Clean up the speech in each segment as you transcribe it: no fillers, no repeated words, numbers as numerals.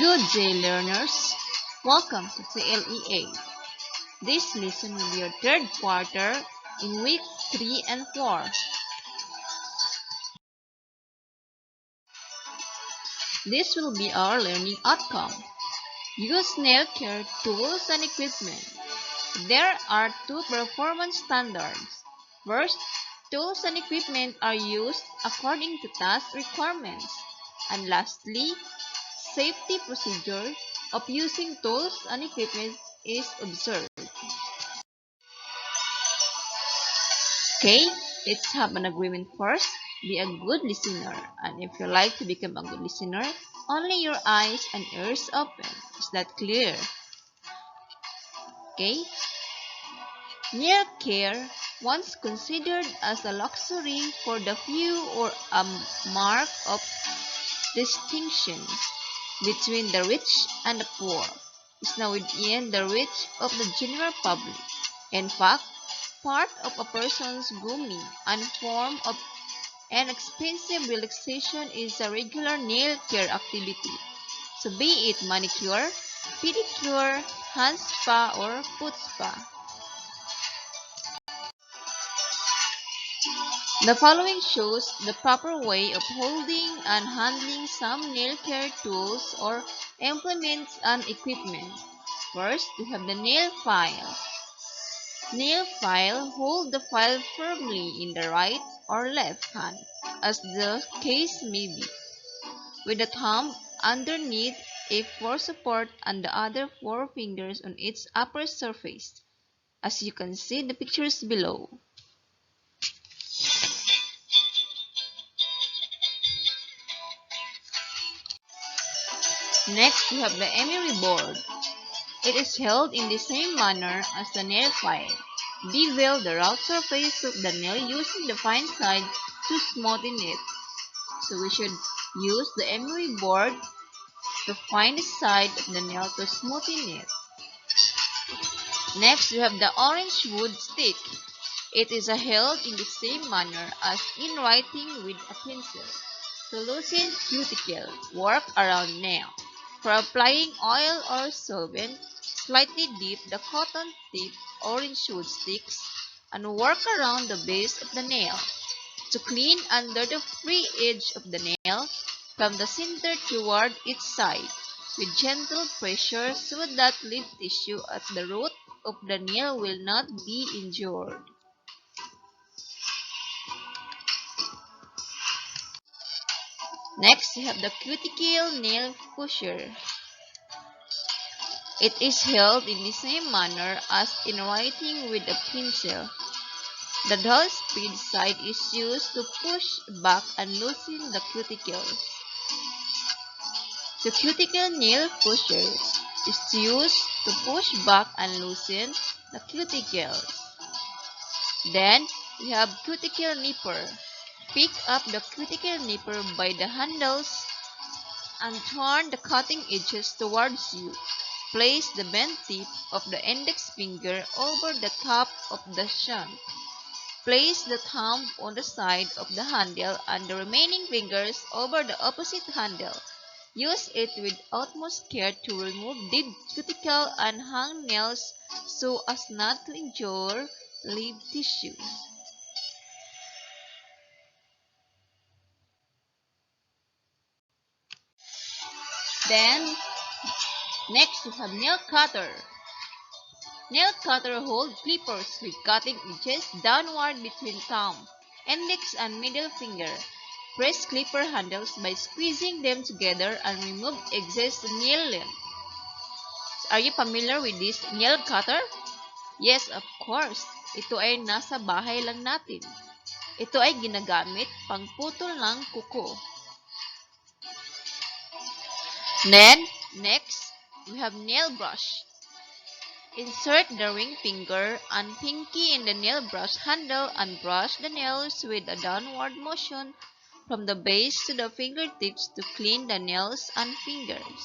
Good day, learners. Welcome to TLEA. This lesson will be your third quarter in week 3 and 4. This will be our learning outcome. Use nail care tools and equipment. There are two performance standards. First, tools and equipment are used according to task requirements. And lastly, safety procedure of using tools and equipment is observed. Okay, let's have an agreement first. Be a good listener, and if you like to become a good listener, only your eyes and ears open. Is that clear? Okay? Nail care, once considered as a luxury for the few or a mark of distinction between the rich and the poor, is now within the reach of the general public. In fact, part of a person's grooming and form of an expensive relaxation is a regular nail care activity. So be it manicure, pedicure, hand spa, or foot spa. The following shows the proper way of holding and handling some nail care tools or implements and equipment. First, we have the nail file. Nail file, hold the file firmly in the right or left hand, as the case may be, with the thumb underneath for support and the other four fingers on its upper surface, as you can see in the pictures below. Next, we have the Emery Board. It is held in the same manner as the nail file. Bevel the rough surface of the nail using the fine side to smoothen it. So we should use the Emery Board to find the side of the nail to smoothen it. Next, we have the orange wood stick. It is held in the same manner as in writing with a pencil. To loosen cuticle, work around nail. For applying oil or solvent, slightly dip the cotton tip orange wood sticks and work around the base of the nail. To clean under the free edge of the nail, from the center toward its side, with gentle pressure so that lip tissue at the root of the nail will not be injured. Next, we have the cuticle nail pusher. It is held in the same manner as in writing with a pencil. The dull speed side is used to push back and loosen the cuticles. The cuticle nail pusher is used to push back and loosen the cuticles. Then, we have cuticle nipper. Pick up the cuticle nipper by the handles and turn the cutting edges towards you. Place the bent tip of the index finger over the top of the shank. Place the thumb on the side of the handle and the remaining fingers over the opposite handle. Use it with utmost care to remove dead cuticle and hangnails so as not to injure lip tissues. Then, next we have nail cutter. Nail cutter hold clippers with cutting edges downward between thumb, index and middle finger. Press clipper handles by squeezing them together and remove excess nail length. Are you familiar with this nail cutter? Yes, of course. Ito ay nasa bahay lang natin. Ito ay ginagamit pang putol ng kuko. Then, next, we have nail brush. Insert the ring finger and pinky in the nail brush handle and brush the nails with a downward motion from the base to the fingertips to clean the nails and fingers.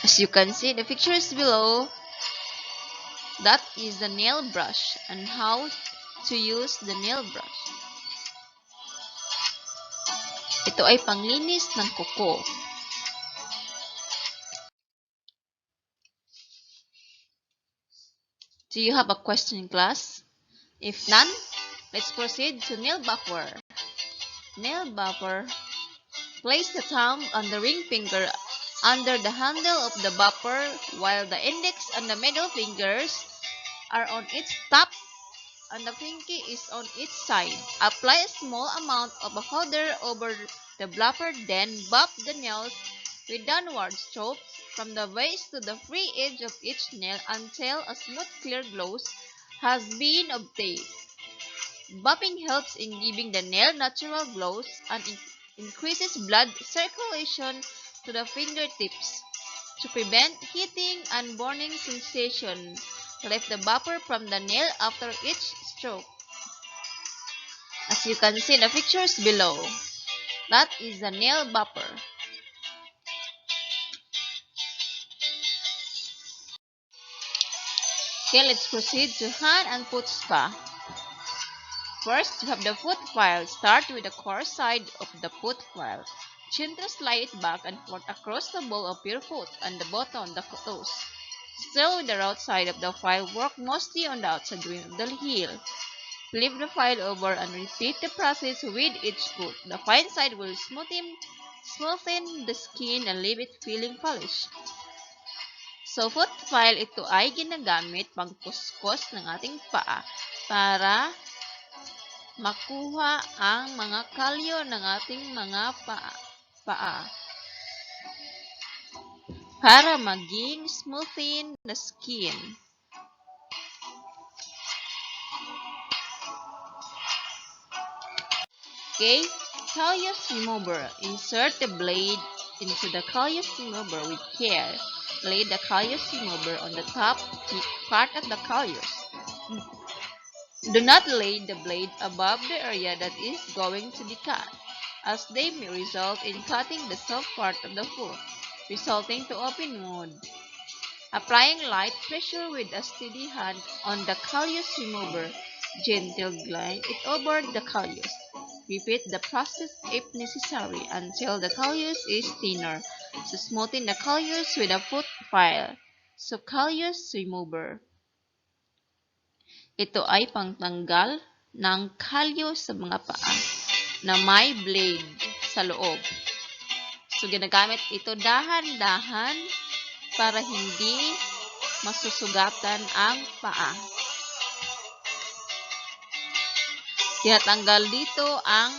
As you can see the pictures below, that is the nail brush and how to use the nail brush. Ito ay panglinis ng kuko. Do you have a question, class? If none, let's proceed to nail buffer. Nail buffer. Place the thumb and the ring finger under the handle of the buffer while the index and the middle fingers are on its top and the pinky is on its side. Apply a small amount of a powder over the buffer, then buff the nails with downward strokes from the base to the free edge of each nail until a smooth clear gloss has been obtained. Buffing helps in giving the nail natural gloss and increases blood circulation to the fingertips. To prevent heating and burning sensation, lift the buffer from the nail after each stroke. As you can see in the pictures below, that is the nail buffer. Okay, let's proceed to hand and foot spa. First, you have the foot file. Start with the coarse side of the foot file. Gently slide it back and forth across the ball of your foot and the bottom of the toes. Still with the round side of the file, work mostly on the outside rim of the heel. Flip the file over and repeat the process with each foot. The fine side will smoothen the skin and leave it feeling polished. So, foot file, ito ay ginagamit pangkuskus ng ating paa para makuha ang mga kalyo ng ating mga paa para maging smoothen the skin. Okay, callus remover. Insert the blade into the callus remover with care. Lay the callus remover on the top part of the callus. Do not lay the blade above the area that is going to be cut, as they may result in cutting the soft part of the foot, resulting to open wound. Applying light pressure with a steady hand on the callus remover, gently glide it over the callus. Repeat the process if necessary until the callus is thinner. So, smoothen the callus with a foot file. So, callus remover. Ito ay pangtanggal ng kalyo sa mga paa na may blade sa loob. So, ginagamit ito dahan-dahan para hindi masusugatan ang paa. Tinatanggal dito ang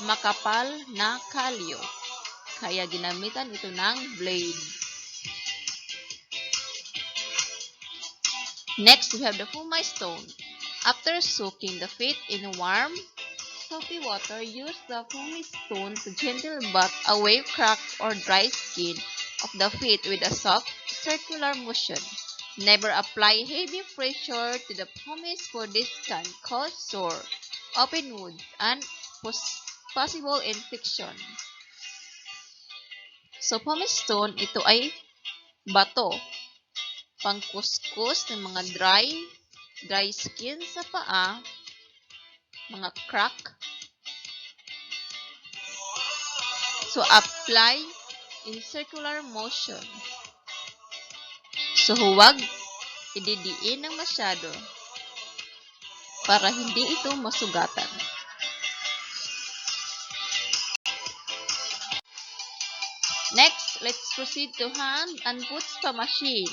makapal na kalyo. Kaya ginamitan ito ng blade. Next, we have the pumice stone. After soaking the feet in warm, soapy water, use the pumice stone to gently buff away cracked or dry skin of the feet with a soft, circular motion. Never apply heavy pressure to the pumice, for this can cause sore, open wounds, and possible infection. So, pumice stone, ito ay bato. Pangkuskus ng mga dry skin sa paa, mga crack. So, apply in circular motion. So, huwag ididiin ng masyado para hindi ito masugatan. Next, let's proceed to hand and foot spa machine.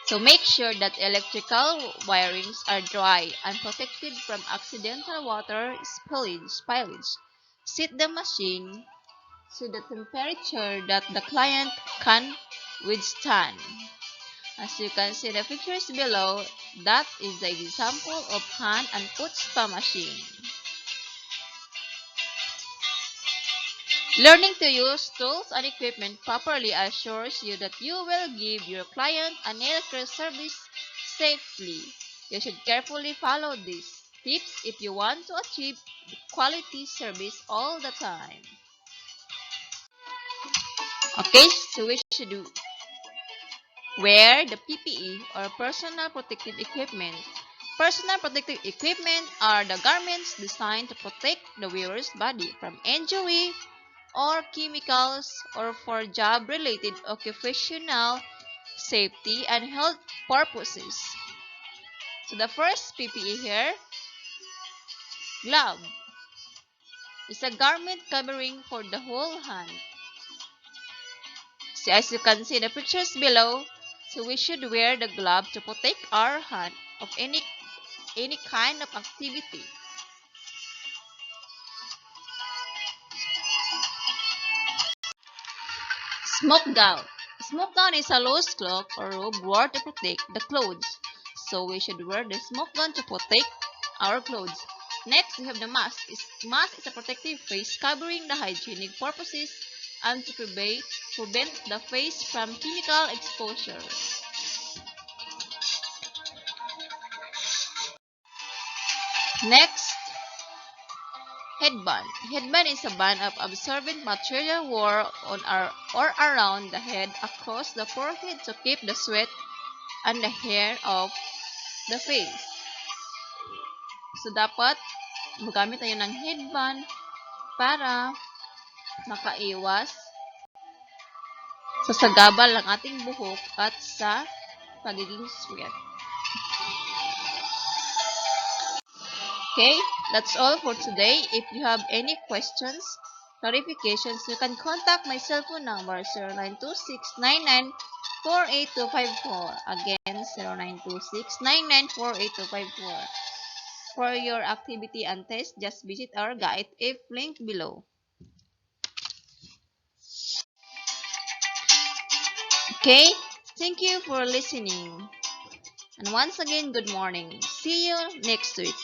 So make sure that electrical wirings are dry and protected from accidental water spillage. Set the machine to the temperature that the client can withstand. As you can see the pictures below, that is the example of hand and foot spa machine. Learning to use tools and equipment properly assures you that you will give your client a nail care service safely. You should carefully follow these tips if you want to achieve quality service all the time. Okay, so we should wear the PPE or personal protective equipment Personal protective equipment are the garments designed to protect the wearer's body from injury or chemicals or for job-related occupational safety and health purposes. So the first PPE here, glove, is a garment covering for the whole hand. So as you can see in the pictures below, so we should wear the glove to protect our hand of any kind of activity. Smoke gown. Smoke gown is a loose cloak or robe worn to protect the clothes. So we should wear the smoke gown to protect our clothes. Next, we have the mask. Mask is a protective face covering the hygienic purposes and to prevent the face from chemical exposure. Next, headband. Headband is a band of absorbent material worn on or around the head across the forehead to keep the sweat and the hair off the face. So, dapat magamit tayo ng headband para makaiwas sa sagabal ng ating buhok at sa pagiging sweat. Okay, that's all for today. If you have any questions, clarifications, you can contact my cell phone number 0926994824. Again, 0926994824. For your activity and test, just visit our guide if link below. Okay, thank you for listening. And once again, good morning. See you next week.